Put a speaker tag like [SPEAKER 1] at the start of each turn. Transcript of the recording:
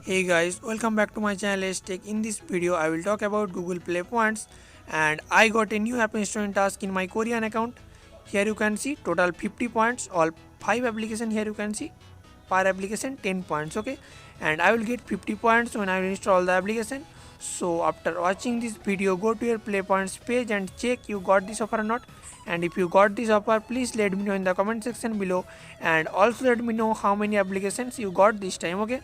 [SPEAKER 1] Hey guys, welcome back to my channel Teck. In this video, I will talk about Google Play points, and I got a new app installing task in my Korean account. Here you can see total 50 points, all 5 application. Here you can see per application 10 points, okay, and I will get 50 points when I will install the application. So after watching this video, go to your Play points page and check you got this offer or not. And if you got this offer, please let me know in the comment section below, and also let me know how many applications you got this time, okay.